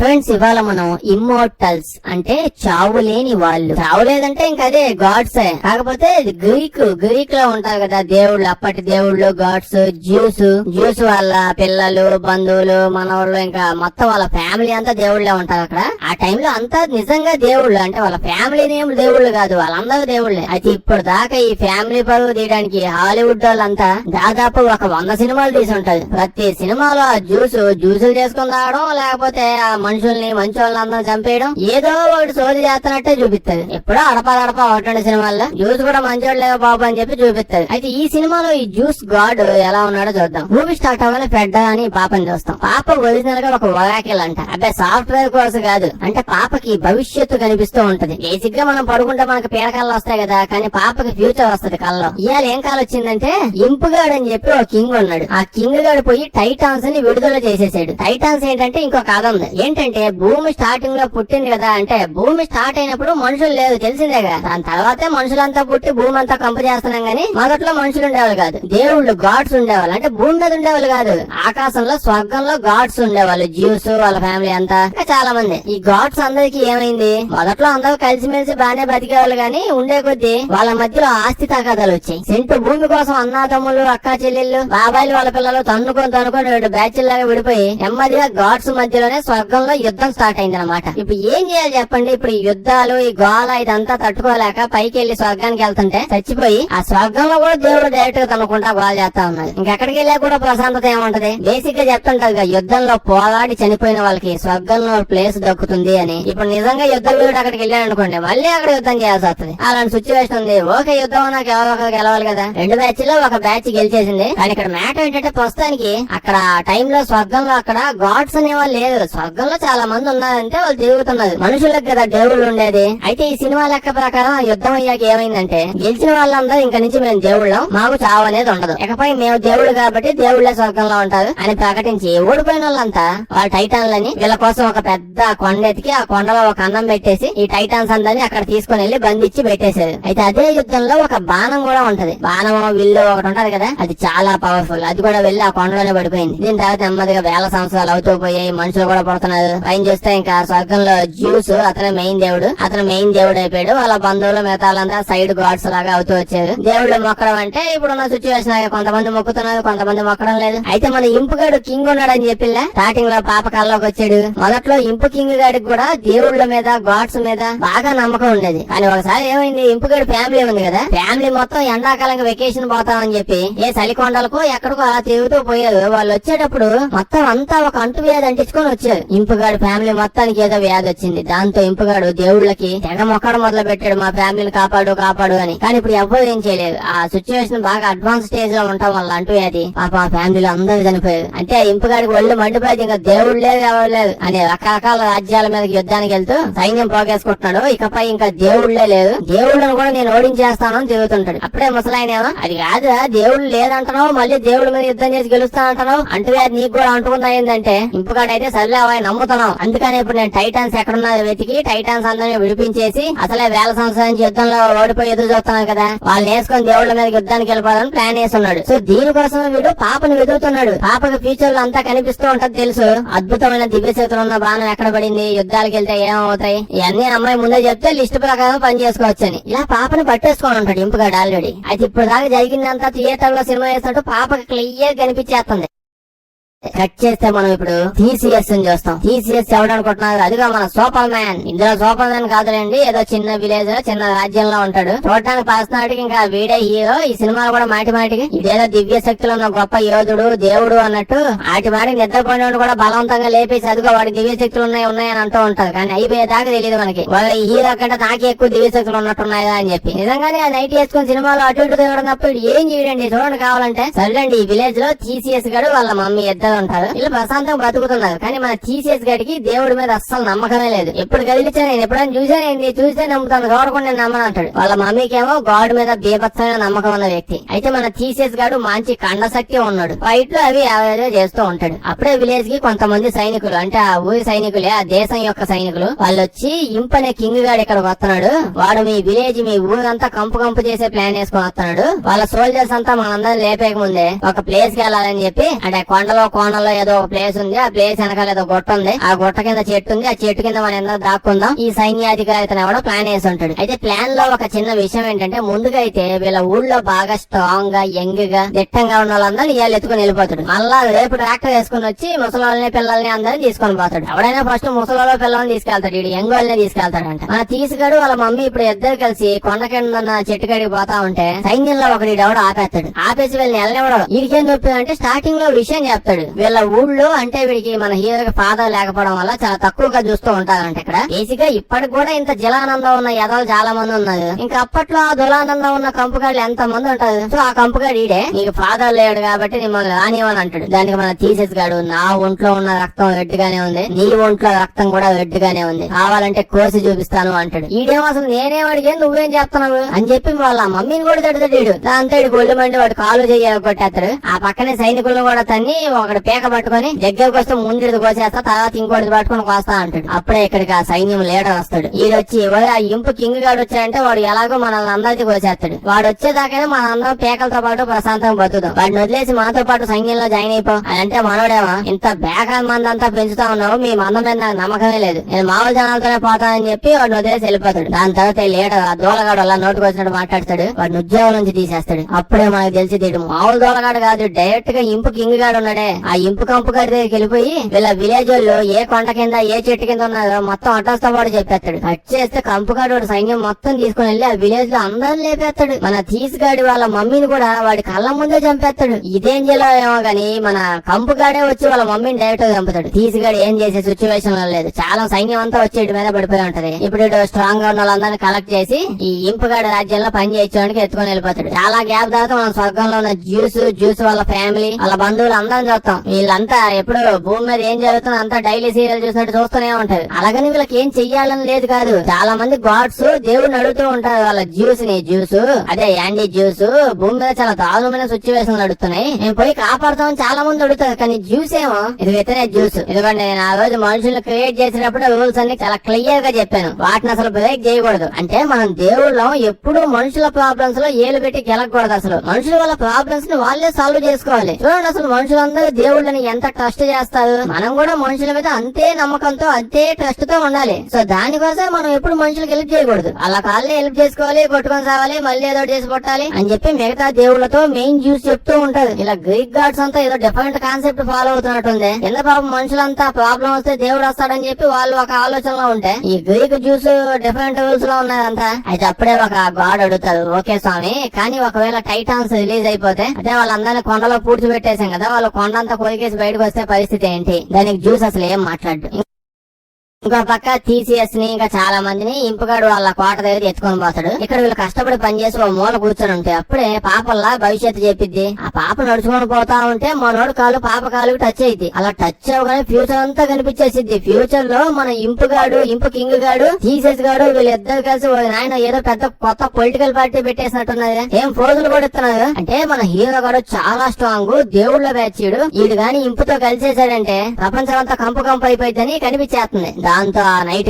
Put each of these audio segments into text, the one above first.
Friends, ఇవాళ మనం immortals అంటే చావు లేని వాళ్ళు. చావు లేదంటే ఇంకా అదే గాడ్స్. కాకపోతే గ్రీక్ లో ఉంటారు కదా దేవుళ్ళు, అప్పటి దేవుళ్ళు గాడ్స్. జ్యూస్ వాళ్ళ పిల్లలు, బంధువులు, మనవాళ్ళు, ఇంకా మొత్తం వాళ్ళ ఫ్యామిలీ అంతా దేవుళ్ళే ఉంటారు అక్కడ. ఆ టైంలో అంతా నిజంగా దేవుళ్ళు, అంటే వాళ్ళ ఫ్యామిలీ నేమ్ దేవుళ్ళు కాదు, వాళ్ళందరూ దేవుళ్ళే. అయితే ఇప్పుడు దాకా ఈ ఫ్యామిలీ పరువు తీయడానికి హాలీవుడ్ వాళ్ళంతా దాదాపు ఒక 100 సినిమాలు తీసి ఉంటది. ప్రతి సినిమాలో ఆ జ్యూసులు చేసుకుని రావడం, లేకపోతే ఆ మనుషుల్ని మంచి వాళ్ళందరూ చంపేయడం, ఏదో ఒకటి సోది చేస్తున్నట్టే చూపిస్తుంది. ఎప్పుడో అడపా ఒకటి సినిమాల్లో జ్యూస్ కూడా మంచోడు లేవు బాబు అని చెప్పి చూపిస్తుంది. అయితే ఈ సినిమాలో ఈ జ్యూస్ గాడ్ ఎలా ఉన్నాడో చూద్దాం. మూవీ స్టార్ట్ అవ్వగానే ఫెడ్ అని పాపని చూస్తాం. పాప ఒరిజినల్ గా ఒక ఒరాకిల్ అంట. అబ్బాయి సాఫ్ట్వేర్ కోర్స్ కాదు, అంటే పాపకి భవిష్యత్తు కనిపిస్తూ ఉంటది. బేసిక్ గా మనం పడుకుంటే మనకు పీడకళ్ళు వస్తాయి కదా, కానీ పాపకి ఫ్యూచర్ వస్తది కళ్ళలో. ఇవాళ ఏం కాలు వచ్చిందంటే ఇంపుగాడు అని చెప్పి ఒక కింగ్ ఉన్నాడు. ఆ కింగ్ గాడు పోయి టైటాన్స్ ని విడుదల చేసేసాడు. టైటాన్స్ ఏంటంటే ఇంకో కథ ఉంది. ఏంటంటే భూమి స్టార్టింగ్ లో పుట్టింది కదా, అంటే భూమి స్టార్ట్ అయినప్పుడు మనుషులు లేదు, తెలిసిందేగా. దాని తర్వాతే మనుషులంతా పుట్టి భూమి అంతా కంప చేస్తున్నాం గానీ మొదట్లో మనుషులు ఉండేవాళ్ళు కాదు, దేవుళ్ళు గాడ్స్ ఉండేవాళ్ళు. అంటే భూమి మీద ఉండేవాళ్ళు కాదు, ఆకాశంలో స్వర్గంలో గాడ్స్ ఉండేవాళ్ళు. జ్యూస్ వాళ్ళ ఫ్యామిలీ అంతా చాలా మంది. ఈ గాడ్స్ అందరికి ఏమైంది, మొదట్లో అందరూ కలిసిమెలిసి బాగానే బతికేవాళ్ళు గానీ ఉండే కొద్దీ వాళ్ళ మధ్యలో ఆస్తి తగాదాలు వచ్చాయి. సెంటు భూమి కోసం అన్నాతమ్ములు, అక్కా చెల్లెళ్ళు, బాబాయిలు వాళ్ళ పిల్లలు తన్నుకొని బ్యాచ్ల లాగా విడిపోయి నెమ్మదిగా గాడ్స్ మధ్యలోనే స్వర్గంలో యుద్ధం స్టార్ట్ అయింది అనమాట. ఇప్పుడు ఏం చేయాలి చెప్పండి? ఇప్పుడు ఈ యుద్ధాలు, ఈ గోళ ఇదంతా తట్టుకోలేక పైకి వెళ్లి స్వర్గానికి వెళ్తుంటే చచ్చిపోయి ఆ స్వర్గంలో కూడా దేవుడు డైరెక్ట్ గా తనకుండా గోళ చేస్తా ఉన్నాడు. ఇంకెక్కడికి వెళ్ళా కూడా ప్రశాంతత ఏముంటది? బేసిక్ గా చెప్తుంటది యుద్ధంలో పోరాడి చనిపోయిన వాళ్ళకి స్వర్గంలో ప్లేస్ దక్కుతుంది అని. ఇప్పుడు నిజంగా యుద్ధం వీరుడు అక్కడికి వెళ్ళాడు అనుకోండి, మళ్ళీ అక్కడ యుద్ధం చేయాల్సి వస్తుంది. అలాంటి సిచ్యువేషన్ ఉంది. ఓకే, యుద్ధం నాకు ఎవరో ఒకరు గెలవాలి కదా. 2 బ్యాచ్ లో ఒక బ్యాచ్ గెలిచేసింది. కానీ ఇక్కడ మ్యాటర్ ఏంటంటే ప్రస్తుతానికి అక్కడ టైంలో స్వర్గంలో అక్కడ గాడ్స్ అనే వాళ్ళు లేదు. స్వర్గంలో చాలా మంది ఉన్నారంటే వాళ్ళు తిరుగుతున్నారు. మనుషులకు కదా దేవుళ్ళు ఉండేది. అయితే ఈ సినిమా లెక్క ప్రకారం యుద్ధం అయ్యాక ఏమైందంటే గెలిచిన వాళ్ళందరూ ఇంక నుంచి మేము దేవుళ్ళం, మాకు చావు అనేది ఉండదు, ఇకపై మేము దేవుళ్ళు కాబట్టి దేవుళ్ళే స్వర్గంలో ఉంటారు అని ప్రకటించి ఓడిపోయిన వాళ్ళంతా వాళ్ళ టైటాన్లని వీళ్ళ కోసం ఒక పెద్ద కొండ ఎత్తికి ఆ కొండలో ఒక అన్నం పెట్టేసి ఈ టైటాన్స్ అందరినీ అక్కడ తీసుకుని వెళ్లి బంధించి పెట్టేశారు. అయితే అదే యుద్ధంలో ఒక బాణం కూడా ఉంటది. బాణం విల్లు ఒకటి ఉంటది కదా, అది చాలా పవర్ఫుల్. అది కూడా వెళ్లి ఆ కొండలోనే పడిపోయింది. దీని తర్వాత నెమ్మదిగా వేల సంవత్సరాలు అవుతూ పోయాయి, మనుషులు కూడా పడుతున్నారు. పైన చూస్తే ఇంకా స్వర్గంలో జ్యూస్ అతనే మెయిన్ దేవుడు అయిపోయాడు. వాళ్ళ బంధువులు మిగతా వాళ్ళంతా సైడ్ గాడ్స్ లాగా అవుతూ వచ్చారు. దేవుళ్ళు మొక్కడం అంటే ఇప్పుడున్న సిచ్యువేషన్ కొంతమంది మొక్కుతున్నారు, కొంతమంది మొక్కడం లేదు. అయితే మన ఇంపుగాడు కింగ్ ఉన్నాడని చెప్పిల్లా స్టార్టింగ్ లో పాప కల్లోకి వచ్చాడు. మొదట్లో ఇంపు కింగ్ గాడికి కూడా దేవుళ్ళ మీద గాడ్స్ మీద బాగా నమ్మకం ఉండేది. కానీ ఒకసారి ఏమైంది, ఇంపుగాడు ఫ్యామిలీ ఉంది కదా, ఫ్యామిలీ మొత్తం ఎండాకాలంగా వెకేషన్ పోతామని చెప్పి ఏ చలికొండలకు ఎక్కడికో అలా తిరుగుతూ పోయారు. వాళ్ళు వచ్చేటప్పుడు మొత్తం అంతా ఒక అంటు వ్యాధి అంటించుకొని వచ్చారు. ఇంపుగాడు ఫ్యామిలీ మొత్తానికి ఏదో వ్యాధి వచ్చింది. దాంతో ఇంపుగాడు దేవుళ్ళకి తెగ మొక్కడం మొదలు పెట్టాడు, మా ఫ్యామిలీని కాపాడు అని. కానీ ఇప్పుడు ఎవ్వరు ఏం చేయలేదు. ఆ సిచ్యువేషన్ బాగా అడ్వాన్స్ స్టేజ్ లో ఉండటం వల్ల అంటూ వ్యాధి పాప ఆ ఫ్యామిలీలో అందరూ చనిపోయారు. అంటే ఇంపుగాడికి ఒళ్ళు మండిపోయింది, ఇంకా దేవుడు లేదు ఎవరు లేదు అని రకరకాల రాజ్యాల మీద యుద్ధానికి వెళ్తూ సైన్యం పోగేసుకుంటున్నాడు. ఇకపై ఇంకా దేవుళ్లే లేదు, దేవుళ్ళను కూడా నేను ఓడించేస్తానని తిరుగుతుంటాడు. అప్పుడే ముసలాయన ఏమో అది కాదు, దేవుళ్ళు లేదంటున్నావు, మళ్ళీ దేవుళ్ళ మీద యుద్ధం చేసి గెలుస్తానంటున్నావు, అంటూ అది నీకు కూడా అంటుకుందా ఏంటంటే ఇంపుగాడైతే సర్లే అవి నమ్ముతున్నావు, అందుకని ఇప్పుడు నేను టైటాన్స్ ఎక్కడున్నారు వెతికి టైటాన్స్ అందరినీ విడిపించేసి అసలే వేల సంవత్సరాల నుంచి యుద్ధంలో ఓడిపోయి ఎదురు చూస్తున్నాను కదా, వాళ్ళని వేసుకొని దేవుళ్ళ మీద యుద్ధానికి వెళ్ళిపోవాలని ప్లాన్ వేస్తున్నాడు. సో దీనికోసం వీడు పాపను వెతుకుతున్నాడు. పాపకు ఫ్యూచర్ లో అంతా కనిపిస్తూ ఉంటది తెలుసు. అద్భుతమైన దివ్య చేతులు ఉన్న బాణం ఎక్కడ పడింది, యుద్ధాలకు వెళ్తే ఏమవుతాయి, ఇవన్నీ అమ్మాయి ముందే చెప్తే లిస్ట్ ప్రకారం పని చేసుకోవచ్చని ఇలా పాపను పట్టేసుకొని ఉంటాడు ఇంపుగాడు ఆల్రెడీ. అయితే ఇప్పుడు దాకా జరిగిందంతా థియేటర్ లో సినిమా వేసినట్టు పాపకి క్లియర్ కనిపించేస్తుంది. కట్ చేస్తే మనం ఇప్పుడు థీసియస్ అని చూస్తాం. థీసియస్ ఎవడనుకుంటున్నారు, అదిగా మన సూపర్ మ్యాన్. ఇందులో సూపర్ మ్యాన్ కాదులేండి, ఏదో చిన్న విలేజ్ లో చిన్న రాజ్యంలో ఉంటాడు. చూడటానికి పర్సనాలిటీకి ఇంకా వీడే హీరో. ఈ సినిమాలో కూడా మాటికి ఇదేదో దివ్య శక్తులు ఉన్న గొప్ప యోధుడు దేవుడు అన్నట్టు మాటికి నిద్రపోయినోడు కూడా బలవంతంగా లేపేసి అదిగో వాడికి దివ్య శక్తులు ఉన్నాయని అంటూ ఉంటారు. కానీ అయిపోయేదాకా తెలియదు మనకి వాళ్ళ ఈ హీరో కంటే నాకే ఎక్కువ దివ్య శక్తులు ఉన్నట్టున్నాయా అని చెప్పి. నిజంగానే ఆ నైట్ వేసుకుని సినిమాలో అటు ఇటు తిరగడప్పుడు ఏం చేయడండి, చూడండి కావాలంటే. సర్లేండి, ఈ విలేజ్ లో థీసియస్ గాడు వాళ్ళ మమ్మీ ఇద్దరు ఉంటారు. వీళ్ళు ప్రశాంతంగా బతుకుతున్నారు. కానీ మన థీసియస్ గడికి దేవుడి మీద అస్సలు నమ్మకమే లేదు. ఎప్పుడు కదిలించా నేను ఎప్పుడైనా చూస్తే నమ్ముతాను, చూడకుండా నేను నమ్మను అంటాడు. వాళ్ళ మమ్మీకేమో గాడ్ మీద బీభత్సమైన నమ్మకం ఉన్న వ్యక్తి. అయితే మన థీసియస్ గాడు మంచి కండ శక్తి ఉన్నాడు. ఫైట్ లో అవి యావరేజ్ చేస్తూ ఉంటాడు. అప్పుడే విలేజ్ కి కొంతమంది సైనికులు, అంటే ఆ ఊరి సైనికులే, ఆ దేశం యొక్క సైనికులు, వాళ్ళు వచ్చి ఇంపనే కింగ్ గాడు ఇక్కడికి వస్తున్నాడు, వాడు మీ విలేజ్ మీ ఊరంతా కంపు చేసే ప్లాన్ వేసుకొని వస్తున్నాడు, వాళ్ళ సోల్జర్స్ అంతా మనందరం లేపేక ముందే ఒక ప్లేస్ కి వెళ్ళాలని చెప్పి, అంటే కొండలో కోణంలో ఏదో ఒక ప్లేస్ ఉంది, ఆ ప్లేస్ వెనకాల ఏదో గుట్ట ఉంది, ఆ గుట్ట కింద చెట్టు ఉంది, ఆ చెట్టు కింద మనం ఎంత దాక్కుందాం ఈ సైన్యాధికారి అతను ఎవడో ప్లాన్ వేసి ఉంటాడు. అయితే ప్లాన్ లో ఒక చిన్న విషయం ఏంటంటే ముందుగా అయితే వీళ్ళ ఊళ్ళో బాగా స్ట్రాంగ్ గా యంగ్ గా దిట్టంగా ఉన్న వాళ్ళందరూ ఇవాళ ఎత్తుకుని వెళ్ళిపోతాడు. మళ్ళా రేపు ట్రాక్టర్ వేసుకుని వచ్చి ముసలి పిల్లల్ని అందరినీ తీసుకొని పోతాడు. ఎవడైనా ఫస్ట్ ముసలి పిల్లల్ని తీసుకెళ్తాడు, ఇటు యంగ్ వాళ్ళని తీసుకెళ్తాడంట. మన తీసుగాడు వాళ్ళ మమ్మీ ఇప్పుడు ఇద్దరు కలిసి కొండ కింద చెట్టు కాడికి పోతా ఉంటే సైన్యంలో ఒకటి ఎవడో ఆపేస్తాడు. ఆపేసి వీళ్ళని వెళ్ళనివ్వడం. వీడికేం నొప్పి అంటే స్టార్టింగ్ లో విషయం చెప్తాడు. వీళ్ళ ఊళ్ళో అంటే వీడికి మన హీరోకి ఫాదర్ లేకపోవడం వల్ల చాలా తక్కువగా చూస్తూ ఉంటారంట. ఇక్కడ బేసిక్ గా ఇప్పటికి కూడా ఇంత జలానందం ఉన్న యదలు చాలా మంది ఉన్నారు. ఇంకా అప్పట్లో ఆ దులానందం ఉన్న కంపుగాళ్ళు ఎంత మంది ఉంటారు. సో ఆ కంపుగాడు ఈడే నీకు ఫాదర్ లేడు కాబట్టి మిమ్మల్ని రానివ్వని అంటాడు. దానికి మన తీసేసిగాడు నా ఒంట్లో ఉన్న రక్తం రెడ్ గానే ఉంది, నీ ఒంట్లో రక్తం కూడా రెడ్ గానే ఉంది, కావాలంటే కోసి చూపిస్తాను అంటాడు. ఈడేమో అసలు నేనేం అడిగే నువ్వేం చెప్తున్నావు అని చెప్పి వాళ్ళ మమ్మీని కూడా తడుతాడు. దాంతో గొల్లు మండి వాడు కాలు కొట్టేస్తాడు. ఆ పక్కనే సైనికులను కూడా తన్ని ఒకటి పేక పట్టుకొని దగ్గరకు వస్తే ముందు కోసేస్తా, తర్వాత ఇంకోటి పట్టుకుని కోస్తా అంటాడు. అప్పుడే ఇక్కడికి ఆ సైన్యం లీడర్ వస్తాడు. ఈడొచ్చి ఆ ఇంపు కింగ్ గాడు వచ్చాడంటే వాడు ఎలాగో మనల్ని అందరికీ కోసేస్తాడు. వాడు వచ్చేదాకానే మన అందరం పేకలతో పాటు ప్రశాంతంగా బతుకుతాం. వాడిని వదిలేసి మనతో పాటు సైన్యంలో జాయిన్ అయిపో అని అంటే మనోడేమో ఇంత బేకాల మంది అంతా పెంచుతా ఉన్నావు, మీ మందం మీద నాకు నమ్మకమే లేదు, నేను మామూలు జనాలతోనే పోతానని చెప్పి వాడిని వదిలేసి వెళ్ళిపోతాడు. దాని తర్వాత లీడర్ ఆ దూలగాడు అలా నోటుకు వచ్చినట్టు మాట్లాడతాడు. వాడిని ఉద్యోగం నుంచి తీసేస్తాడు. అప్పుడే మనకు తెలిసి మామూలు దూలగాడు కాదు, డైరెక్ట్ గా ఇంపు కింగ్ గాడు ఉన్నాడే ఆ ఇంపు కంపు గారి దగ్గరికి వెళ్ళిపోయి వీళ్ళ విలేజ్ వాళ్ళు ఏ కొండ కింద ఏ చెట్టు కింద ఉన్నారో మొత్తం అడ్రస్ తో పాటు చెప్పేస్తాడు. కట్ చేస్తే కంపుగాడు వాడు సైన్యం మొత్తం తీసుకుని వెళ్ళి ఆ విలేజ్ లో అందరిని లేపేస్తాడు. మన తీసుగాడి వాళ్ళ మమ్మీని కూడా వాడి కళ్ళ ముందే చంపేస్తాడు. ఇదేం చేయాలో గానీ మన కంపుగాడే వచ్చి వాళ్ళ మమ్మీని డైరెక్ట్ గా చంపుతాడు. తీసుగాడు ఏం చేసే సిచ్యువేషన్ లో లేదు. చాలా సైన్యం అంతా వచ్చి ఇటు మీద పడిపోయి ఉంటది. ఇప్పుడు ఇటు స్ట్రాంగ్ గా ఉన్న వాళ్ళందరినీ కలెక్ట్ చేసి ఈ ఇంపుగాడి రాజ్యంలో పని చేయించడానికి ఎత్తుకొని వెళ్ళిపోతాడు. చాలా గ్యాప్ తర్వాత మనం స్వర్గంలో ఉన్న జ్యూస్ వాళ్ళ ఫ్యామిలీ వాళ్ళ బంధువులు అందరం చూస్తాం. వీళ్ళంతా ఎప్పుడు భూమి మీద ఏం జరుగుతుందో అంతా డైలీ సీరియల్ చూసినట్టు చూస్తూనే ఉంటారు. అలాగని వీళ్ళకి ఏం చెయ్యాలని లేదు కాదు. చాలా మంది గాడ్స్ దేవుడిని అడుగుతూ ఉంటారు. వాళ్ళ జ్యూస్ అదే యాండీ జ్యూస్ భూమి మీద చాలా దారుణమైన సిచ్యువేషన్ నడుస్తున్నాయి, మేము పోయి కాపాడుతామని చాలా మంది అడుగుతారు. కానీ జ్యూస్ ఏమో ఇది ఇతనే జ్యూస్. ఎందుకంటే నేను ఆ రోజు మనుషులు క్రియేట్ చేసినప్పుడు రూల్స్ అన్ని చాలా క్లియర్ గా చెప్పాను. వాటిని అసలు బ్రేక్ చేయకూడదు. అంటే మనం దేవుళ్ళం ఎప్పుడు మనుషుల ప్రాబ్లమ్స్ లో ఏలు పెట్టి గెలకూడదు. అసలు మనుషుల వాళ్ళ ప్రాబ్లమ్స్ ని వాళ్ళే సాల్వ్ చేసుకోవాలి. చూడండి అసలు మనుషులందరూ దేవుళ్ళని ఎంత ట్రస్ట్ చేస్తారు. మనం కూడా మనుషుల మీద అంతే నమ్మకంతో అంతే ట్రస్ట్ తో ఉండాలి. సో దానికోసం మనం ఎప్పుడు మనుషులకు హెల్ప్ చేయకూడదు. అలా కాళ్ళే హెల్ప్ చేసుకోవాలి, కొట్టుకొని సావాలి, మళ్ళీ ఏదో చేసి కొట్టాలి అని చెప్పి మిగతా దేవుళ్లతో మెయిన్ జ్యూస్ చెప్తూ ఉంటారు. ఇలా గ్రీక్ గాడ్స్ అంతా ఏదో డిఫరెంట్ కాన్సెప్ట్ ఫాలో అవుతున్నట్టుంది. ఎంత పాపం మనుషులంతా ప్రాబ్లం వస్తే దేవుడు వస్తాడని చెప్పి వాళ్ళు ఒక ఆలోచనలో ఉంటే ఈ గ్రీక్ జ్యూస్ డిఫరెంట్ రూల్స్ లో ఉన్నారంతా. అయితే అప్పుడే ఒక గాడ్ అడుగుతారు, ఓకే స్వామి కానీ ఒకవేళ టైటాన్స్ రిలీజ్ అయిపోతే అదే వాళ్ళందరినీ కొండలో పూడ్చి పెట్టేశాం కదా, వాళ్ళు కొండంతా కొరికేసి బయటకు వస్తే పరిస్థితి ఏంటి? దానికి జ్యూస్ అసలు ఏం మాట్లాడు. ఇంకో పక్క టీసీఎస్ ని ఇంకా చాలా మందిని ఇంపుగాడు వాళ్ళ కోట దగ్గర ఎత్తుకొని పోతాడు. ఇక్కడ వీళ్ళు కష్టపడి పనిచేసి ఓ మూల కూర్చొని ఉంటే అప్పుడే పాపల్లా భవిష్యత్తు చెప్పిద్ది. ఆ పాప నడుచుకొని పోతా ఉంటే మనోడు కాలు పాప కాలు టచ్ అయింది. అలా టచ్ అవగానే ఫ్యూచర్ అంతా కనిపించేసిద్ది. ఫ్యూచర్ లో మన ఇంపు కింగ్ గాడు టీసీఎస్ గాడు వీళ్ళిద్దరు కలిసి ఆయన ఏదో పెద్ద కొత్త పొలిటికల్ పార్టీ పెట్టేసినట్టున్నది. ఏం ఫోజులు కూడా ఇస్తున్నారు. అంటే మన హీరో గారు చాలా స్ట్రాంగ్, దేవుళ్ళ బ్యాచీడు. వీడు గాని ఇంపుతో కలిసేసాడంటే ప్రపంచం అంతా కంపు అయిపోయిందని కనిపించేస్తుంది. దాంతో ఆ నైట్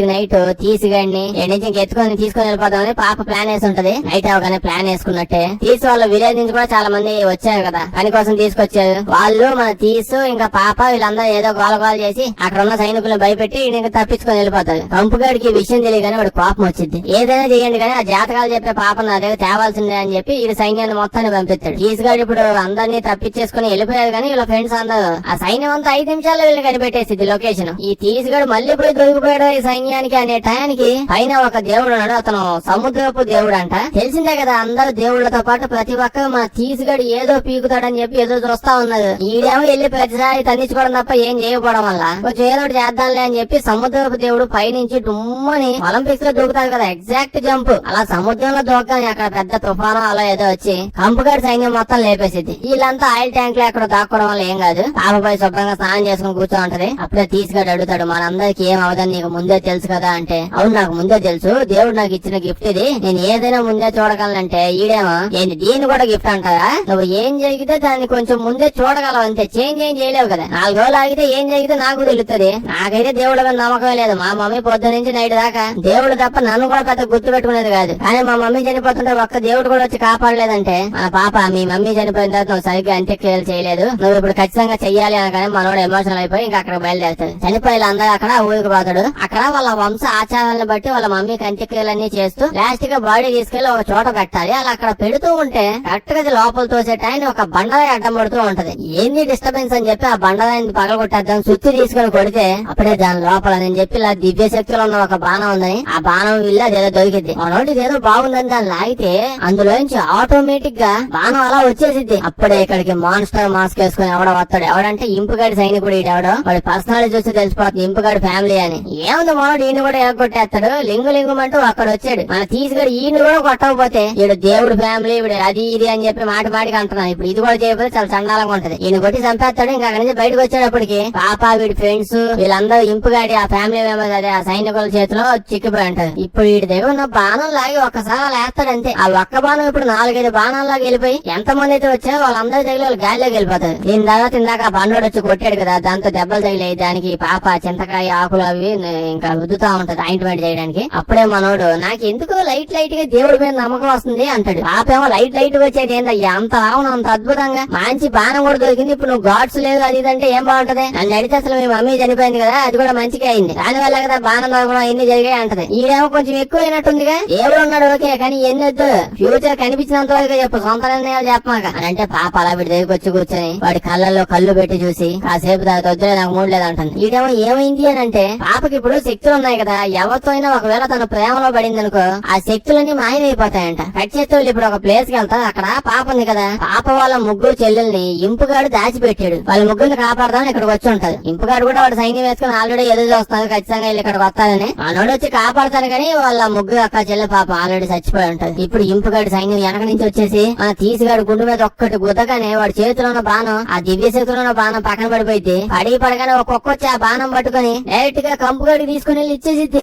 తీసుకెళ్ళి నుంచి ఎత్తుకొని తీసుకొని వెళ్ళిపోతామని పాప ప్లాన్ వేసి ఉంటది. నైట్ అవగానే ప్లాన్ వేసుకున్నట్టే తీసి వాళ్ళ విలేజ్ నుంచి కూడా చాలా మంది వచ్చారు కదా, పని కోసం తీసుకొచ్చారు. వాళ్ళు మన తీసు ఇంకా పాప వీళ్ళందరూ ఏదో గోల చేసి అక్కడ ఉన్న సైనికులను భయపెట్టి ఇంకా తప్పించుకొని వెళ్ళిపోతారు. కంపుగాడికి విషయం తెలియగానే వాడు కోపం వచ్చింది. ఏదైనా చేయండి కానీ ఆ జాతకాలు చెప్పే పాప నా దగ్గర తేవాల్సిందే అని చెప్పి ఈ సైన్యాన్ని మొత్తాన్ని పంపిస్తాడు. తీసుగాడు ఇప్పుడు అందరినీ తప్పించేసుకుని వెళ్ళిపోయారు. కానీ వీళ్ళ ఫ్రెండ్స్ అందరూ ఆ సైన్యం అంతా 5 నిమిషాల్లో వీళ్ళు కనిపెట్టేసింది లొకేషన్. ఈ తీసుగాడు మళ్ళీ ఇప్పుడు దొరికిపోయాడు ఈ సైన్యానికి అనే టయానికి పైన ఒక దేవుడు ఉన్నాడు. అతను సముద్రపు దేవుడు అంట. తెలిసిందే కదా అందరు దేవుళ్లతో పాటు ప్రతి ఒక్క మన తీసుగడు ఏదో పీకుతాడని చెప్పి ఎదురు చూస్తా ఉన్నారు. ఈడేమో వెళ్ళి ప్రతిసారి తన్నించుకోవడం తప్ప ఏం చేయకపోవడం వల్ల కొంచెం ఏదో ఒకటి చేద్దాంలే అని చెప్పి సముద్రపు దేవుడు పైనుంచి డుమ్మని ఒలింపిక్స్ లో దూకుతాడు కదా, ఎగ్జాక్ట్ జంప్ అలా సముద్రంలో దూకని అక్కడ పెద్ద తుఫాను అలా ఏదో వచ్చి కంపుగాడి సైన్యం మొత్తం లేపేసింది. వీళ్ళంతా ఆయిల్ ట్యాంక్ లో అక్కడ దాక్కోవడం వల్ల ఏం కాదు. పాపపై శుభ్రంగా స్నానం చేసుకుని కూర్చో ఉంటది. అప్పుడే తీసుగడు అడుగుతాడు, మనందరికి ఏం అవదు చూడకూడదని నీకు ముందే తెలుసు కదా అంటే, అవును నాకు ముందే తెలుసు, దేవుడు నాకు ఇచ్చిన గిఫ్ట్ ఇది, నేను ఏదైనా ముందే చూడగలనంటే ఈడేమో ఏంటి దీన్ని కూడా గిఫ్ట్ అంటారా, నువ్వు ఏం జరిగితే దాన్ని కొంచెం ముందే చూడగలవు అంతే, చేంజ్ ఏం చేయలేవు కదా. 4 రోజులు ఆగితే ఏం జరిగితే నాకు తెలుస్తుంది. నాకైతే దేవుడి మీద నమ్మకం లేదు. మా మమ్మీ పొద్దు నుంచి నైట్ దాకా దేవుడు తప్ప నన్ను కూడా పెద్ద గుర్తు పెట్టుకునేది కాదు. కానీ మా మమ్మీ చనిపోతుంటే ఒక్క దేవుడు కూడా వచ్చి కాపాడలేదంటే, మన పాప మీ మమ్మీ చనిపోయిన తర్వాత నువ్వు సరిగ్గా అంత్యక్రియలు చేయలేదు, నువ్వు ఇప్పుడు ఖచ్చితంగా చెయ్యాలి అనగానే మనోడు ఎమోషనల్ అయిపోయి ఇంకా అక్కడ బయలుదేరుతాడు. చనిపోయి అందరూ అక్కడ ఊరికి పోతాడు. అక్కడ వాళ్ళ వంశ ఆచారాలను బట్టి వాళ్ళ మమ్మీకి అంత్యక్రియలన్నీ చేస్తూ లాస్ట్ గా బాడీ తీసుకెళ్లి ఒక చోట పెట్టాలి. అలా అక్కడ పెడుతూ ఉంటే కరెక్ట్ గా లోపల తోసే టైం ఒక బండరాయి అడ్డం పడుతూ ఉంటది. ఏంది డిస్టర్బెన్స్ అని చెప్పి ఆ బండరాయిని పగలగొట్టేద్దాం సుత్తి తీసుకుని కొడితే అప్పుడే దాని లోపల నేను చెప్పి ఇలా దివ్య శక్తిలో ఉన్న ఒక బాణం ఉందని, ఆ బాణం విల్ల అదేదో దొరికింది. మనోటి ఏదో బాగుందని దాన్ని లాగితే అందులోంచి ఆటోమేటిక్ గా బాణం అలా వచ్చేసిద్ది. అప్పుడే ఇక్కడికి మాన్స్టర్ మాస్క్ వేసుకుని ఎవడో వస్తాడు. ఎవడంటే ఇంపుగాడి సైనికుడు. ఈడెవడో వాడి పర్సనాలిటీ చూసి తెలిసిపోతుంది ఇంపుగాడి ఫ్యామిలీ అని. ఏముంది మనోడు ఈయన కూడా ఎగొట్టేస్తాడు. లింగుమంటూ అక్కడ వచ్చాడు. మన తీసుకుని ఈయన కూడా కొట్టకపోతే ఈడు దేవుడు ఫ్యామిలీ వీడు అది ఇది అని చెప్పి మాటికి అంటున్నాను. ఇప్పుడు ఇది కూడా చేయకపోతే చాలా చండాలంగా ఉంటది. ఈయన కొట్టి చంపేస్తాడు. ఇంకా అక్కడి నుంచి బయటకు వచ్చేటప్పటికి పాప వీడి ఫ్రెండ్స్ వీళ్ళందరూ ఇంపుగాడి ఆ ఫ్యామిలీ మెంబర్స్ అదే ఆ సైనికుల చేతిలో చిక్కిపోయి ఉంటది. ఇప్పుడు వీడి దగ్గర ఉన్న బాణం లాగి ఒక్కసారి లేస్తాడు అంతే. ఆ ఒక్క బాణం ఇప్పుడు 4-5 బాణాల్లాగా వెళ్ళిపోయి ఎంతమంది అయితే వచ్చారో వాళ్ళందరి దగ్గర వాళ్ళు గాలిలోకి వెళ్ళిపోతారు. దీని తర్వాత ఇందాక ఆ బండోడు వచ్చి కొట్టాడు కదా, దాంతో దెబ్బలు తగిలాయి. దానికి పాప చింతకాయ ఆకులు అవి ఇంకా రుద్దుతా ఉంటది ఆయింట్మెంట్ చేయడానికి. అప్పుడే మనోడు నాకు ఎందుకు లైట్ గా దేవుడి మీద నమ్మకం వస్తుంది అంటాడు. పాప ఏమో లైట్ వచ్చేది ఏందయ్యా అంత రావణ అంత అద్భుతంగా మంచి బాణం కూడా దొరికింది. ఇప్పుడు నువ్వు గాడ్స్ లేదు అది ఇదంటే ఏం బాగుంటది, నన్ను అడిగితే అసలు మీ మమ్మీ చనిపోయింది కదా అది కూడా మంచిగా అయింది, దానివల్ల కదా బాణం దొరకడం ఎన్ని జరిగాయి అంటది. ఈడేమో కొంచెం ఎక్కువ అయినట్టుందిగా. దేవుడు ఉన్నాడు ఓకే, కానీ ఎన్నొద్దు ఫ్యూచర్ కనిపించినంత వరకు చెప్పు, సొంత నిర్ణయాలు చెప్పమాక అని అంటే పాప అలా వీడి దగ్గరికి వచ్చి కూర్చొని వాడి కళ్ళల్లో కళ్ళు పెట్టి చూసి కాసేపు దాని వద్దులే నాకు మూడు లేదు అంటుంది. ఈడేమో ఏమైంది అని అంటే పాపకి ఇప్పుడు శక్తులు ఉన్నాయి కదా, ఎవరితో అయినా ఒకవేళ తన ప్రేమలో పడింది అనుకో ఆ శక్తులన్నీ మాయమైపోతాయంట. కట్ చేస్తే ఇప్పుడు ఒక ప్లేస్ కి వెళ్తా, అక్కడ పాప ఉంది కదా, పాప వాళ్ళ ముగ్గురు చెల్లెల్ని ఇంపుగాడు దాచిపెట్టాడు. వాళ్ళ ముగ్గురిని కాపాడదామని ఇక్కడికి వచ్చి ఉంటాడు. ఇంపుగాడు కూడా వాడు సైన్యం వేసుకుని ఆల్రెడీ ఎదురు చూస్తున్నారు ఖచ్చితంగా వీళ్ళు ఇక్కడికి వస్తారని. మనోడు వచ్చి కాపాడతాను కానీ వాళ్ళ ముగ్గురు అక్క చెల్లె పాప ఆల్రెడీ చచ్చిపోయి ఉంటది. ఇప్పుడు ఇంపుగాడి సైన్యం వెనక నుంచి వచ్చేసి మన తీసిగాడు గుండు మీద ఒక్కటి గుద్దగానే వాడి చేతిలో ఉన్న బాణం ఆ దివ్య శక్తిలో ఉన్న బాణం పక్కన పడిపోయింది. పడగానే ఒక్కొక్క వచ్చి ఆ బాణం పట్టుకుని డైరెక్ట్ గా కంపుగాడికి తీసుకుని వెళ్ళి ఇచ్చేసి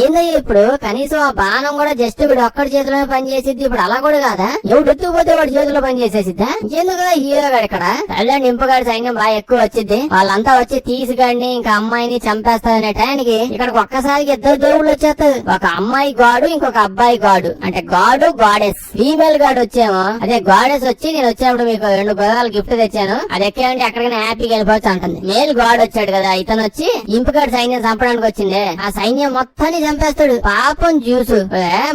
ఏందయ్యా ఇప్పుడు కనీసం ఆ బాణం కూడా జస్ట్ ఇప్పుడు ఒక్కడి చేతిలోనే పనిచేసిద్ది. ఇప్పుడు అలా కూడా కాదా, ఎవడు ఎత్తుకుపోతే వాడి చేతిలో పనిచేసేసిద్దా. ఎందుకు హీరో గారు ఇక్కడ కళ్యాణ్ ఇంపుగాడి సైన్యం బాగా ఎక్కువ వచ్చింది. వాళ్ళంతా వచ్చి తీసుగాడిని ఇంకా అమ్మాయిని చంపేస్తారనే టైంకి ఇక్కడికి ఒక్కసారికి 2 దేవుళ్ళు వచ్చేస్తారు. ఒక అమ్మాయి గాడు ఇంకొక అబ్బాయి గాడు, అంటే గాడు గాడెస్. ఫీమేల్ గాడు వచ్చేమో అదే గాడెస్ వచ్చి నేను వచ్చినప్పుడు మీకు 2 గుర్రాలు గిఫ్ట్ తెచ్చాను అది ఎక్కేయంటే ఎక్కడికైనా హ్యాపీగా వెళ్ళిపోవచ్చు అంటుంది. మేల్ గాడ్ వచ్చాడు కదా, ఇతను వచ్చి ఇంపుగాడి సైన్యం చంపడానికి వచ్చిందే ఆ సైన్యం మొత్తం చంపేస్తాడు. పాపం జ్యూస్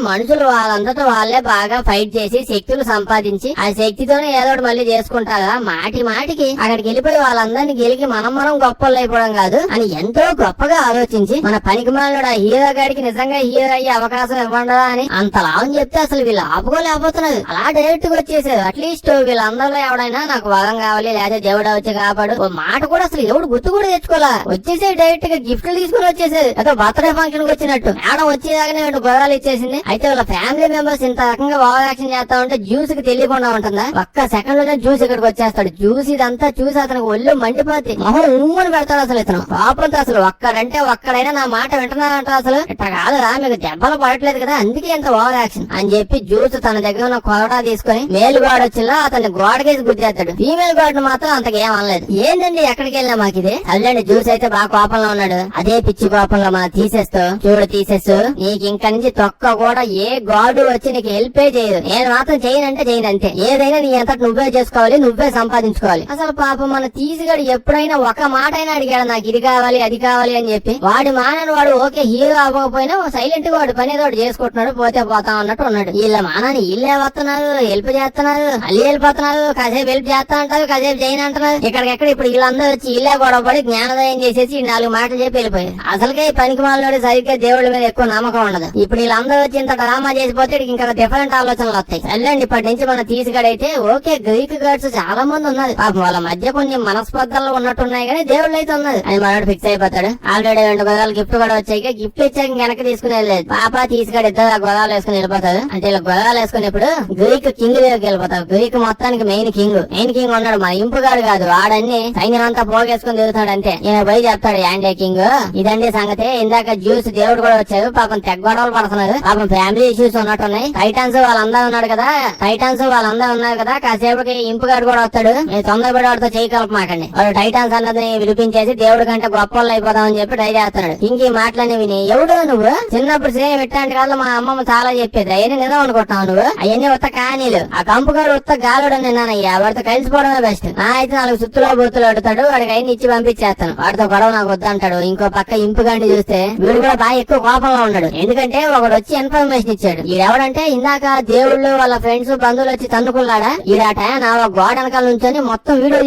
మనుషులు వాళ్ళందరితో వాళ్ళే బాగా ఫైట్ చేసి శక్తులు సంపాదించి ఆ శక్తితోనే ఏదో మళ్ళీ చేసుకుంటారా, మాటికి అక్కడికి వెళ్ళిపోయి వాళ్ళందరినీ గెలికి మనం గొప్పలు అయిపోవడం కాదు అని ఎంతో గొప్పగా ఆలోచించి మన పనికిమాలినోడు ఆ హీరో గాడికి నిజంగా హీరో అయ్యే అవకాశం ఇవ్వండా అని అంతలా అని చెప్తే అసలు వీళ్ళు ఆపుకోలేకపోతున్నారు. అలా డైరెక్ట్ గా వచ్చేసారు. అట్లీస్ట్ వీళ్ళందరిలో ఎవడైనా నాకు వరం కావాలి లేదా దేవుడా వచ్చి కాపాడు ఓ మాట కూడా అసలు ఎవడు గుర్తు కూడా తెచ్చుకోవాలా, వచ్చేసే డైరెక్ట్ గా గిఫ్ట్లు తీసుకుని వచ్చేసారు. ఏదో బర్త్డే ఫంక్షన్ వచ్చినట్టు మేడం వచ్చేదాకానే 2 గుర్రాలు ఇచ్చేసింది. అయితే వాళ్ళ ఫ్యామిలీ మెంబర్స్ ఇంత రకంగా ఓవర్ యాక్షన్ చేస్తా ఉంటే జ్యూస్ కి తెలియకుండా ఉంటుందా, ఒక్క సెకండ్ లోనే జ్యూస్ ఇక్కడికి వచ్చేస్తాడు. జ్యూస్ ఇదంతా చూసి అతనికి ఒళ్ళు మండిపోతే మొహం ఉమ్మని పెడతాడు. అసలు ఇతను పాపంతో అసలు ఒక్కడైనా నా మాట వింటున్నారంట, అసలు ఇట్లా కాదురా మీకు దెబ్బలు పడట్లేదు కదా అందుకే ఎంత ఓవర్ యాక్షన్ అని చెప్పి జ్యూస్ తన దగ్గర ఉన్న కొరడా తీసుకుని మేల్ గాడ్ వచ్చిలా అతన్ని గోడకేసి గుద్దేస్తాడు. ఫీమేల్ గాడ్ మాత్రం అంతకు ఏం అనలేదు. ఏందండి ఎక్కడికి వెళ్ళినా మాకు ఇది అల్లండి. జ్యూస్ అయితే బాగా కోపంలో ఉన్నాడు. అదే పిచ్చి కోపంలో మనం తీసేస్తూ చూడు తీసేస్తూ నీకు ఇంక నుంచి తొక్క కూడా ఏ గాడు వచ్చి నీకు హెల్ప్ చేయదు, నేను మాత్రం చేయనంటే చేయనంతే, ఏదైనా నీ అంతటి నువ్వే చేసుకోవాలి నువ్వే సంపాదించుకోవాలి. అసలు పాపం మన తీసిగాడు ఎప్పుడైనా ఒక మాట అయినా అడిగాడు నాకు ఇది కావాలి అది కావాలి అని చెప్పి. వాడి మానని వాడు ఓకే హీరో అవ్వకపోయినా సైలెంట్ గా వాడు పని ఏదో చేసుకుంటున్నాడు పోతే పోతా ఉన్నట్టు ఉన్నాడు. వీళ్ళ మానని వీళ్ళే వస్తున్నారు హెల్ప్ చేస్తున్నారు మళ్ళీ వెళ్ళిపోతున్నారు, కాసేపు హెల్ప్ చేస్తా అంటారు కాసేపు చేయను అంటున్నారు. ఇక్కడికెక్కడ ఇప్పుడు వీళ్ళందరూ వచ్చి ఇల్లే గొడవ పడి జ్ఞానోదయం చేసేసి 4 మాటలు చెప్పి వెళ్ళిపోయారు. అసలుకే పనికి మాలోడు సరిగ్గా దేవుళ్ళ మీద ఎక్కువ నమ్మకం ఉండదు. ఇప్పుడు వీళ్ళందరూ వచ్చి ఇంత డ్రామా చేసిపోతే ఇంకా డిఫరెంట్ ఆలోచనలు వస్తాయి. వెళ్ళండి ఇప్పటి నుంచి మన తీసుగడైతే ఓకే గ్రీక్ గాడ్స్ చాలా మంది ఉన్నారు, పాపం వాళ్ళ మధ్య కొంచెం మనస్పర్ధలు ఉన్నట్టున్నాయి కానీ దేవుళ్ళు అయితే ఉన్నది అని మనోడు ఫిక్స్ అయిపోతాడు. ఆల్రెడీ 2 గొదాలు గిఫ్ట్ కూడా వచ్చాయి. గిఫ్ట్ ఇచ్చాక వెనక్కి తీసుకునేది లేదు. పాప తీసుగడ ఇద్దరు ఆ గొదాలు వేసుకుని వెళ్ళిపోతాడు. అంటే ఇలా గొదాలు వేసుకుని ఇప్పుడు గ్రీక్ కింగ్ దగ్గరికి వెళ్ళిపోతాడు. గ్రీక్ మొత్తానికి మెయిన్ కింగ్ ఉన్నాడు, మన ఇంపుగాడు కాదు. వాడన్ని సైన్యం అంతా పోగేసుకుని తిరుగుతాడు. అంతే ఈయన పోయి చెప్తాడు యాండే కింగ్ ఇదండి సంగతి, ఇందాక జ్యూస్ దేవుడు కూడా వచ్చారు, పాపం తెగ గొడవలు పడుతున్నారు, పాపం ఫ్యామిలీ ఇష్యూస్ ఉన్నట్టున్నాయి, టైటాన్స్ వాళ్ళందరూ ఉన్నారు కదా కాసేపటికి ఇంపుగాడు కూడా వస్తాడు, మీరు తొందరపడి వాడితో చేయి కలపమాకండి, వాడు టైటాన్స్ అన్నది వినిపించేసి దేవుడి కంటే గొప్ప వాళ్ళు అయిపోదామని చెప్పి ట్రై చేస్తున్నాడు. ఇంక మాటలన్నీ విని ఎవడు నువ్వు చిన్నప్పుడు సేమ్ ఇట్లాంటి కాదు మా అమ్మమ్మ చాలా చెప్పేది అవన్నీ నిజం అనుకుంటున్నావు నువ్వు, అవన్నీ ఉత్త కానీలు, ఆ కంపుగాడు ఉత్త గాలుడు నిన్నానయ్యా, వాడితో కలిసిపోవడమే బెస్ట్, నా అయితే 4 సుత్తులో బొత్తులు అడుగుతాడు, వాడికి అయిన ఇచ్చి పంపించేస్తాను, వాడితో గొడవ నాకు వద్దంటాడు. ఇంకో పక్క ఇంపుగండి చూస్తే వీడు కూడా బాగా ఎక్కువ కోపంలో ఉన్నాడు, ఎందుకంటే ఒకడు వచ్చి ఇన్ఫర్మేషన్ ఇచ్చాడు. ఈడెవడంటే ఇందాక దేవుళ్ళు వాళ్ళ ఫ్రెండ్స్ బంధువులు వచ్చి తన్నుకున్నాడా, ఈడాట నా గోడ వెనకాల నుంచొని మొత్తం వీడియో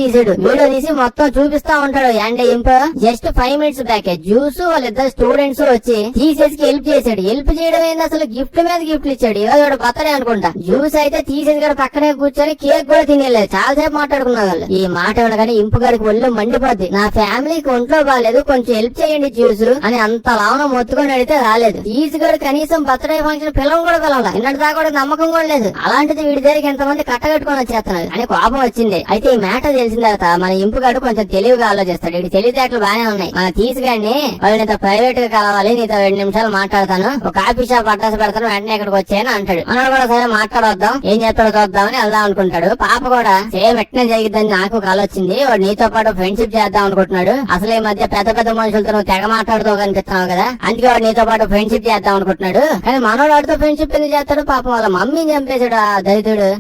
తీసి మొత్తం చూపిస్తా ఉంటాడు. అండ్ ఇంప జస్ట్ 5 minutes బ్యాక్ జ్యూస్ వాళ్ళిద్దరు స్టూడెంట్స్ వచ్చి తీసేసి హెల్ప్ చేశాడు. హెల్ప్ చేయడం ఏంది అసలు, గిఫ్ట్ మీద గిఫ్ట్లు ఇచ్చాడు. ఈరోజు బర్త్డే అనుకుంటా. జ్యూస్ అయితే తీసేసి కూడా పక్కనే కూర్చొని కేక్ కూడా తినేలేదు, చాలా సేపు మాట్లాడుకున్న వాళ్ళు. ఈ మాట కానీ ఇంపు గారికి ఒళ్ళు మండిపోద్ది, నా ఫ్యామిలీకి ఒంట్లో బాగాలేదు కొంచెం హెల్ప్ చేయండి జ్యూస్ అని అంత లావన మొత్తుకొని అడిగితే రాలేదు. తీసుగడు కనీసం బర్త్డే ఫంక్షన్ పిలవం కూడా పిలవలా, నిన్నటి దాకా కూడా నమ్మకం కూడా లేదు, అలాంటిది వీడి దగ్గరికి ఎంతమంది కట్టగట్టుకొని వచ్చేస్తున్నారు అని కోపం వచ్చింది. అయితే ఈ మ్యాటర్ తెలిసిన తర్వాత మన ఇంపుగాడు కొంచెం తెలివిగా ఆలోచిస్తాడు. వీడి తెలివితేటలు బాగానే ఉన్నాయి, మన తీసుగాడిని వాళ్ళు నీతో ప్రైవేట్ గా కలవాలి, నీతో 2 నిమిషాలు మాట్లాడతాను, ఒక కాఫీ షాప్ అడ్రస్ పెడతాను, వెంటనే ఇక్కడికి వచ్చాయని అంటాడు. మనోడు కూడా సరే మాట్లాడొద్దాం ఏం చేస్తాడో చూద్దామని వెళ్దాం అనుకుంటాడు. పాప కూడా సేమ్ ఎట్నే జరిగిద్దని నాకు కాల్ వచ్చింది, వాడు నీతో పాటు ఫ్రెండ్షిప్ చేద్దాం అనుకుంటున్నాడు, అసలు ఈ మధ్య పెద్ద పెద్ద మనుషులతో నువ్వు తెగ మాట్లాడుతూ కనిపిస్తున్నావు కదా, అందుకే వాడు నీతో పాటు ఫ్రెండ్షిప్ చేద్దాం అనుకుంటున్నాడు. కానీ మనోడు వాడితో ఫ్రెండ్షిప్ ఎందుకు చేస్తాడు, పాపం వాళ్ళ మమ్మీని చంపేశాడు ఆ దరిద్రుడు.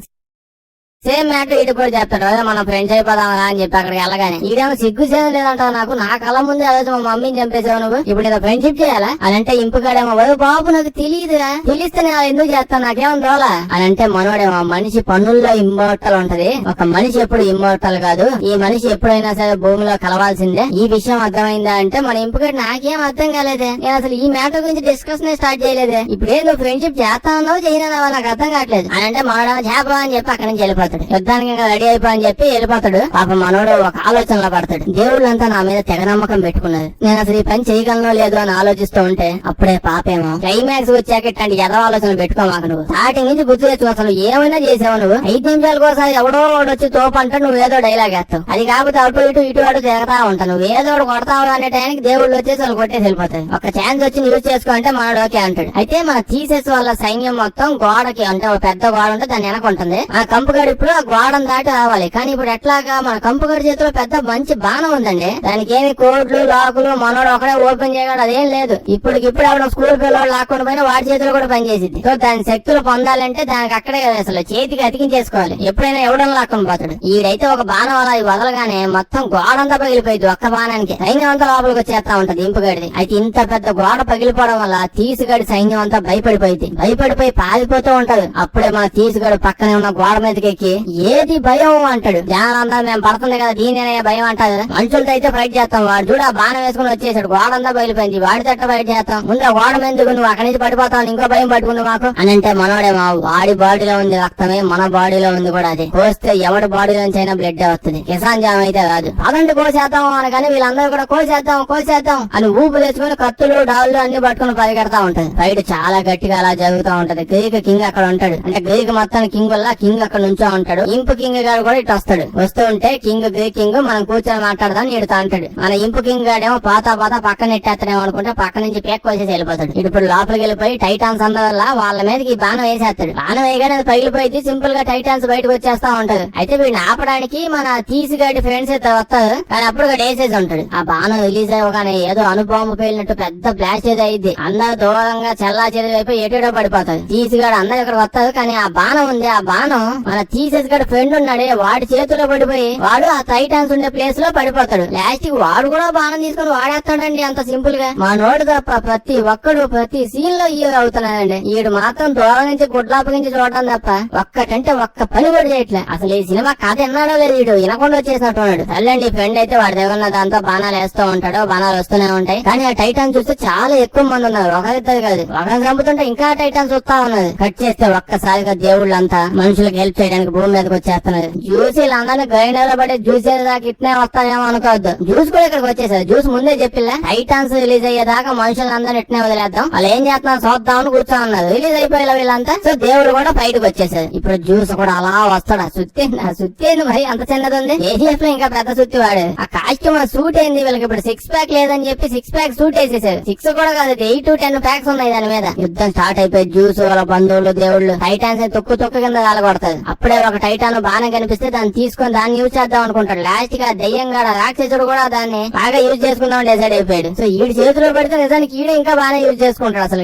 సేమ్ మ్యాటర్ ఇటు కూడా చెప్తాడు, మనం ఫ్రెండ్స్ అయిపోదాం అని చెప్పి అక్కడికి వెళ్ళగానే ఈడేమో సిగ్గు చేయడం లేదంటావు, నాకు నా కళ్ళ ముందే అదే మా మమ్మీని చంపేసావు నువ్వు, ఇప్పుడు నీతో ఫ్రెండ్షిప్ చేయాలా అని అంటే ఇంపుగాడేమో బాబు నాకు తెలియదురా, తెలిస్తే నేను ఎందుకు చేస్తాను నాకేమో రోలా అని అంటే మనోడేమో మనిషి పన్నుల్లో ఇమ్మోర్టల్ ఉంటది, ఒక మనిషి ఎప్పుడు ఇమ్మోర్టల్ కాదు, ఈ మనిషి ఎప్పుడైనా సరే భూమిలో కలవాల్సిందే, ఈ విషయం అర్థమైందా అంటే మన ఇంపుగాడు నాకేం అర్థం కాలేదే, నేను అసలు ఈ మ్యాటర్ గురించి డిస్కషన్ స్టార్ట్ చేయలేదే, ఇప్పుడే నువ్వు ఫ్రెండ్షిప్ చేస్తానో చేయనో నాకు అర్థం కావట్లేదు అని అంటే మనోడేమో చేప అని చెప్పి అక్కడి నుంచి వెళ్ళిపోతాడు. యుద్ధానికి రెడీ అయిపోయి చెప్పి వెళ్ళిపోతాడు. పాప మనోడు ఒక ఆలోచనలో పడతాడు, దేవుళ్ళంతా నా మీద తెగ నమ్మకం పెట్టుకున్నది, నేను అసలు ఈ పని చేయగలనో లేదో అని ఆలోచిస్తూ ఉంటే అప్పుడే పాపేమో క్లైమాక్స్ వచ్చాక ఇట్లాంటి ఎదవ ఆలోచనలు పెట్టుకోమాక, నువ్వు స్టార్టింగ్ నుంచి గుర్తు తెచ్చు, అసలు ఏమైనా చేసావు నువ్వు, 5 నిమిషాలకు ఒకసారి ఎవడో వాడు వచ్చి తోపంటే నువ్వు ఏదో డైలాగ్ వేస్తావు, అది కాకపోతే అటు ఇటు అటు తిరగతా ఉంటావు, నువ్వు ఏదో కొడతావు అనే టైంకి దేవుళ్ళు వచ్చేసి వాళ్ళు కొట్టేసి వెళ్ళిపోతాయి, ఒక ఛాన్స్ వచ్చి యూజ్ చేసుకోంటే మనోడు ఓకే అంటాడు. అయితే మన తీసేసి వాళ్ళ సైన్యం మొత్తం గోడకి అంటే ఒక పెద్ద గోడ ఉంటే దాన్ని వెనకుంటుంది, ఆ కంపుగాడు ఇప్పుడు ఆ గోడను దాటి రావాలి. కానీ ఇప్పుడు ఎట్లాగా మన కంపుగాడి చేతిలో పెద్ద మంచి బాణం ఉందండి, దానికి ఏమి కోడ్లు లాకులు మనోడు ఒకడే ఓపెన్ చేయగలడు అదేం లేదు, ఇప్పటికిప్పుడు ఆవిడ స్కూల్ పిల్లలు లాక్కుండా పోయినా వాడి చేతిలో కూడా పనిచేసింది. సో దాని శక్తులు పొందాలంటే దానికి అక్కడే కదా అసలు చేతికి అతికించేసుకోవాలి, ఎప్పుడైనా ఎవడని లాక్కొని పోతాడు. ఈడైతే ఒక బాణం అలా వదలగానే మొత్తం గోడంతా పగిలిపోయింది, ఒక్క బాణానికి సైన్యం అంతా లోపలికి వచ్చేస్తా ఉంటది ఇంపుగాడిది. అయితే ఇంత పెద్ద గోడ పగిలిపోవడం వల్ల తీసుగడి సైన్యం అంతా భయపడిపోయి పారిపోతూ ఉంటది. అప్పుడే మన తీసుగడు పక్కనే ఉన్న గోడ మీదకి ఎక్కి ఏది భయం అంటాడు, జనాలంతా మేము పడుతుంది కదా దీనినే భయం అంటారు, మనుషులతో అయితే ఫైట్ చేస్తాం, వాడు చూడ బాణం వేసుకుని వచ్చేసాడు, గోడంతా బయలుపోయింది, వాడి తట్ట ఫైట్ చేస్తాం, ముందు ఆ గోడ ఎందుకు నువ్వు అక్కడి నుంచి పడిపోతావు, ఇంకో భయం పట్టుకుంది మాకు అని అంటే మనోడేమో వాడి బాడీలో ఉంది రక్తమే మన బాడీలో ఉంది కూడా, అది కోస్తే ఎవడి బాడీలో నుంచి అయినా బ్లడ్ వస్తుంది, కిసాన్ జామ్ అయితే రాదు, అదంటే కోసేద్దాం అనగానే వీళ్ళందరూ కూడా కోసేద్దాం అని ఊపు తెచ్చుకుని కత్తులు డాళ్ళు అన్ని పట్టుకుని పరిగెడతా ఉంటది. ఫైట్ చాలా గట్టిగా అలా జరుగుతూ ఉంటది. గ్రీక్ కింగ్ అక్కడ ఉంటాడు, అంటే గ్రీక్ మొత్తం కింగ్ వల్ల కింగ్ అక్కడ నుంచో ఉంటాడు, ఇంపు కింగ్ గారు కూడా ఇటు వస్తూ ఉంటే గ్రీక్ కింగ్ మనం కూర్చొని మాట్లాడదాం ఎడుతా అంటాడు. మన ఇంపు కింగ్ గాడేమో పాత పక్కన ఎట్టేస్తాడేమో అనుకుంటే పక్క నుంచి పేక్ కోసేసి వెళ్ళిపోతాడు. ఇప్పుడు లోపలికి వెళ్ళిపోయి టైటాన్స్ అందరివల్ల వాళ్ళ మీదకి బాణం వేసేస్తాడు, బాణం వేయగానే అది పగిలిపోయి సింపుల్ గా టైటాన్స్ బయటకు వచ్చేస్తా ఉంటారు. అయితే వీడిని ఆపడానికి మన తీసిగాడి ఫ్రెండ్స్ అయితే వస్తారు, కానీ అప్పుడు వేసేసి ఉంటాడు. ఆ బాణం రిలీజ్ అవ్వగానే ఏదో అనుబాంబు పేలినట్టు పెద్ద బ్లాస్ట్ ఏదో అయింది, అందరూ దూరంగా చెల్లా చెది వైపు ఎటో పడిపోతారు. తీసిగాడు అందరు ఇక్కడ వస్తారు, కానీ ఆ బాణం ఉంది, ఆ బాణం మన థీసెస్ గడ ఫ్రెండ్ ఉన్నాడే వాడి చేతిలో పడిపోయి వాడు ఆ టైటాన్స్ ఉండే ప్లేస్ లో పడిపోతాడు. లాస్ట్ కి వాడు కూడా బాణం తీసుకుని వాడేస్తాడండి. అంత సింపుల్ గా మా నోడు తప్ప ప్రతి ఒక్కడు ప్రతి సీన్ లో హీరో అవుతున్నాడండి. ఈడు మాత్రం దూరం నుంచి గుడ్లాపగించి చూడడం తప్ప ఒక్కటంటే ఒక్క పని కూడా చేయట్లే. అసలు ఈ సినిమా కథ ఎన్నాడో లేదు, వీడు వినకుండా వచ్చేసినట్టు ఉన్నాడు. సర్లేండి ఫ్రెండ్ అయితే వాడి దగ్గర దాంతో బాణాలు వేస్తూ ఉంటాడు, బాణాలు వస్తూనే ఉంటాయి. కానీ ఆ టైటాన్ చూస్తే చాలా ఎక్కువ మంది ఉన్నారు, ఒకరిద్దరు కాదు. ఒకరిని చంపుతుంటే ఇంకా టైటాన్స్ వస్తా ఉన్నది. కట్ చేస్తే ఒక్కసారిగా దేవుళ్ళంతా మనుషులకు హెల్ప్ చేయడానికి భూమి మీదకి వచ్చేస్తున్నారు. జ్యూస్ వీళ్ళందరినీ గ్రైండర్ లో పడే జ్యూస్ దాకా ఇట్నే వస్తాయేమో అనుకోవద్దు. జ్యూస్ కూడా ఇక్కడికి వచ్చేసారు. జ్యూస్ ముందే చెప్పిల్లా టైటాన్స్ రిలీజ్ అయ్యేదాకా మనుషులందరూ ఇట్నే వదిలేద్దాం, వాళ్ళు ఏం చేస్తున్నారు చూద్దామని కూర్చొని ఉన్నారు. రిలీజ్ అయిపోయేలా వీళ్ళంతా. సో దేవుడు కూడా బయటకు వచ్చేసారు. ఇప్పుడు జ్యూస్ కూడా అలా వస్తాడు. ఆ సుత్తేంది మరి అంత చిన్నది ఉంది. ఏజీఎఫ్ లో ఇంకా పెద్ద సుత్తి వాడు. ఆ కాస్ట్యూమ్ సూట్ ఏంది వీళ్ళకి. ఇప్పుడు 6 ప్యాక్ లేదని చెప్పి 6 ప్యాక్ సూట్ వేసేసారు. 6 కూడా కాదు, 8 to 10 ప్యాక్స్ ఉన్నాయి దాని మీద. యుద్ధం స్టార్ట్ అయిపోయి జ్యూస్ వాళ్ళ బంధువులు దేవుళ్ళు టైటాన్స్ తొక్కు కింద కాలగొడతారు. అప్పుడే ఒక టైటాన్ బాణం కనిపిస్తే దాన్ని తీసుకొని దాన్ని యూజ్ చేద్దాం అనుకుంటాడు. లాస్ట్ గా దయ్యంగా రాక్షసుడు కూడా దాన్ని బాగా యూజ్ చేసుకుందాం డిసైడ్ అయిపోయాడు. సో ఈడు చేతిలో పెడితే నిజానికి ఈడు ఇంకా బాగా యూజ్ చేసుకుంటాడు. అసలు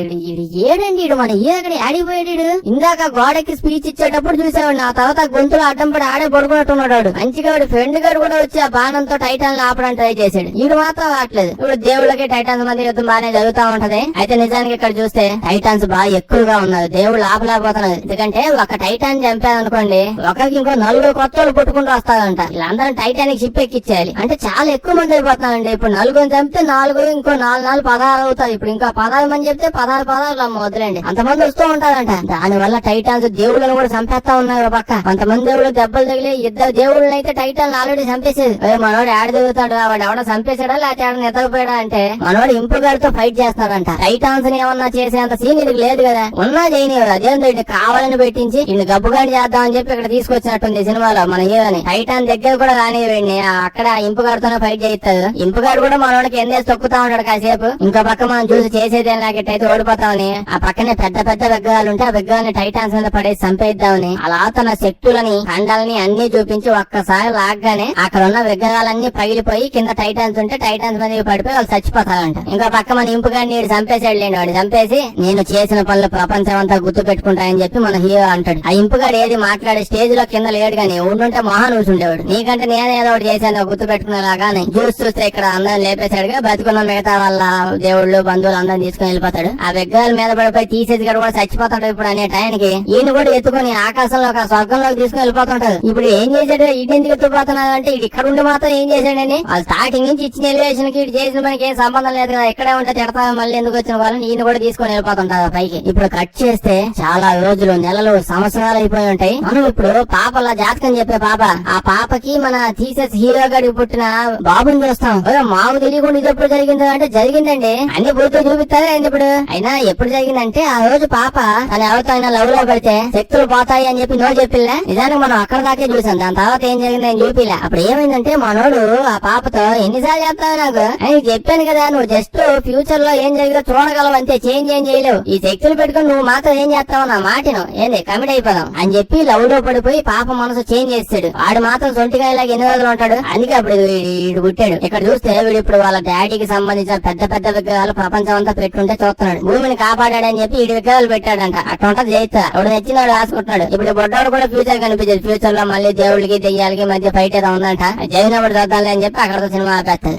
ఏడండి ఈడు మన అక్కడ ఆడిపోయాడు. ఇందాక గోడకి స్పీచ్ ఇచ్చేటప్పుడు చూసేవాడు. ఆ తర్వాత గొంతులో అడ్డం పడి ఆడే పడుకున్నట్టున్నాడు. మంచిగా వాడు ఫ్రెండ్ గారు కూడా వచ్చి ఆ బాణంతో టైటాన్ ఆపడానికి ట్రై చేశాడు. ఈడు మాత్రం ఆటలేదు. ఇప్పుడు దేవుళ్ళకి టైటాన్స్ మధ్య యుద్ధం బాగానే జరుగుతా ఉంటది. అయితే నిజానికి ఇక్కడ చూస్తే టైటాన్స్ బాగా ఎక్కువగా ఉన్నారు. దేవుళ్ళు ఆపలేకపోతున్నారు. ఎందుకంటే ఒక టైటాన్ చంపారనుకోండి ఒకరికి ఇంకో 4 కొత్త వాళ్ళు పుట్టుకుంటూ వస్తారంట. వీళ్ళందరూ టైటానిక్ షిప్ ఎక్కిచ్చేయాలి. అంటే చాలా ఎక్కువ మంది అయిపోతున్నారండి. ఇప్పుడు 4 చంపితే 4 ఇంకో 4 16 అవుతారు. ఇప్పుడు ఇంకా 16 మంది చెప్తే 16 వదిలేండి అంతమంది వస్తూ ఉంటారంట. దాని వల్ల టైటాన్స్ దేవుళ్ళను కూడా చంపేస్తా ఉన్నారు. పక్క కొంతమంది దేవుళ్ళు దెబ్బలు తగిలి 2 దేవుళ్ళని అయితే టైటాన్ ఆల్రెడీ చంపేసేది. మనోడు ఆడ దిగుతాడు, వాడు ఎవడో చంపేశాడా లేకపోతే ఆడ నిద్రపోయాడా అంటే మనోడు ఇంపు గారితో ఫైట్ చేస్తాడంట. టైటాన్స్ ని ఏమన్నా చేసేంత సీన్ ఇది లేదు కదా. ఉన్నా చేయనివాడు. అదేంటో ఇటు కావాలని పెట్టించి ఇన్ని గబ్బుగాడి చేద్దామని చెప్పి ఇక్కడ తీసుకొచ్చినట్టుంది సినిమాలో మన హీరోని. టైటాన్ దగ్గర కూడా రానివ్వండి, అక్కడ ఇంపుగాడితోనే ఫైట్ చేయిస్తాడు. ఇంపుగాడు కూడా మనోడికి ఎందేసి తొక్కుతా ఉంటాడు కాసేపు. ఇంకో పక్క మనం చూసి చేసేదే నాకెట్టయితే ఓడిపోతామని ఆ పక్కనే పెద్ద పెద్ద విగ్రహాలు ఉంటే ఆ విగ్రహాన్ని టైటాన్స్ మీద పడేసి చంపేద్దామని అలా తన శక్తులని కండల్ని అన్ని చూపించి ఒక్కసారి లాగ్గానే అక్కడ ఉన్న విగ్రహాలన్నీ పగిలిపోయి కింద టైటాన్స్ ఉంటే టైటాన్స్ మీద పడిపోయి వాళ్ళు చచ్చిపోతారంట. ఇంకో పక్క మన ఇంపుగాడిని చంపేసాడు లేండి. వాడు చంపేసి నేను చేసిన పనులు ప్రపంచం అంతా గుర్తు పెట్టుకుంటాయని చెప్పి మన హీరో అంటాడు. ఆ ఇంపుగాడు ఏది మాట్లాడే స్టేజ్ లో కింద లేడు గానీ ఉండుంటే మహాన్ ఉండేవాడు. నీకంటే నేనేదో ఒకటి చేశాను గుర్తు పెట్టుకునేలాగానే. జ్యూస్ చూస్తే ఇక్కడ అందరం లేపేశాడుగా. బతుకున్న మిగతా వాళ్ళ దేవుళ్ళు బంధువులు అందరం తీసుకుని వెళ్ళిపోతాడు. ఆ విగ్రహాల మీద పడిపోయి తీసేసి కూడా చచ్చిపోతాడు. ఇప్పుడు అనే టైంకి ఈయన కూడా ఎత్తుకుని ఆకాశంలో ఒక స్వర్గంలోకి తీసుకుని వెళ్ళిపోతుంటాడు. ఇప్పుడు ఏం చేశాడు, ఇంటికి ఎత్తుకుపోతున్నాడు అంటే ఇటు ఇక్కడ ఉండి మాత్రం ఏం చేశాడని వాళ్ళు స్టార్టింగ్ నుంచి ఇచ్చిన ఎలివేషన్ కి ఇటు చేసిన మనకి ఏం సంబంధం లేదు కదా. ఇక్కడే ఉంటే తిడతా మళ్ళీ ఎందుకు వచ్చిన వాళ్ళని ఈయన కూడా తీసుకొని వెళ్ళిపోతుంటారు పైకి. ఇప్పుడు కట్ చేస్తే చాలా రోజులు నెలలు సంవత్సరాలు అయిపోయి ఉంటాయి. మనం ఇప్పుడు పాపలా జాతకం చెప్పే పాప, ఆ పాపకి మన థీసెస్ హీరో గారికి పుట్టిన బాబుని చూస్తాం. మాకు తెలియకుండా ఇది ఎప్పుడు జరిగిందో అంటే జరిగిందండి. అన్ని పూర్తిగా చూపిస్తారా ఇప్పుడు. అయినా ఎప్పుడు జరిగిందంటే ఆ రోజు పాప తన ఎవరితో అయినా లవ్ లో పెడితే శక్తులు పోతాయి అని చెప్పి నో చెప్పిల్లా. నిజానికి మనం అక్కడ దాకే చూసాం. దాని తర్వాత ఏం జరిగింది అని చూపిలా. అప్పుడు ఏమైందంటే మనోడు ఆ పాపతో ఎన్నిసార్లు చెప్తావు నాకు అని చెప్పాను కదా, నువ్వు జస్ట్ ఫ్యూచర్ లో ఏం జరిగిందో చూడగలవు అంతే, చేంజ్ ఏం చేయలేవు. ఈ శక్తులు పెట్టుకుని నువ్వు మాత్రం ఏం చేస్తావు నా మాటను ఏంది కమిట్ అయిపోదాం అని చెప్పి లవ్ లో పడిపోయి పాప మనసు చేంజ్ చేస్తాడు. వాడు మాత్రం సొంటిగా ఇలాగ ఎన్ని రోజులు ఉంటాడు. అందుకే అప్పుడు వీడు పుట్టాడు. ఇక్కడ చూస్తే వీడు ఇప్పుడు వాళ్ళ డాడీకి సంబంధించిన పెద్ద పెద్ద విగ్రహాలు ప్రపంచం అంతా పెట్టుంటే చూస్తున్నాడు. భూమిని కాపాడాడని చెప్పి వీడి విగ్రహాలు పెట్టాడంట. అట్లా ఉంటది చేస్తా అప్పుడు నచ్చిన వాడు రాసుకుంటున్నాడు. ఇప్పుడు బొడ్డోడు కూడా ఫ్యూచర్ కనిపించేది. ఫ్యూచర్ లో మళ్ళీ దేవుడికి దెయ్యాలకి మధ్య ఫైట్ ఏదో ఉందంట. జరిగినప్పుడు చూద్దాం అని చెప్పి అక్కడ సినిమా ఆపేస్తాడు.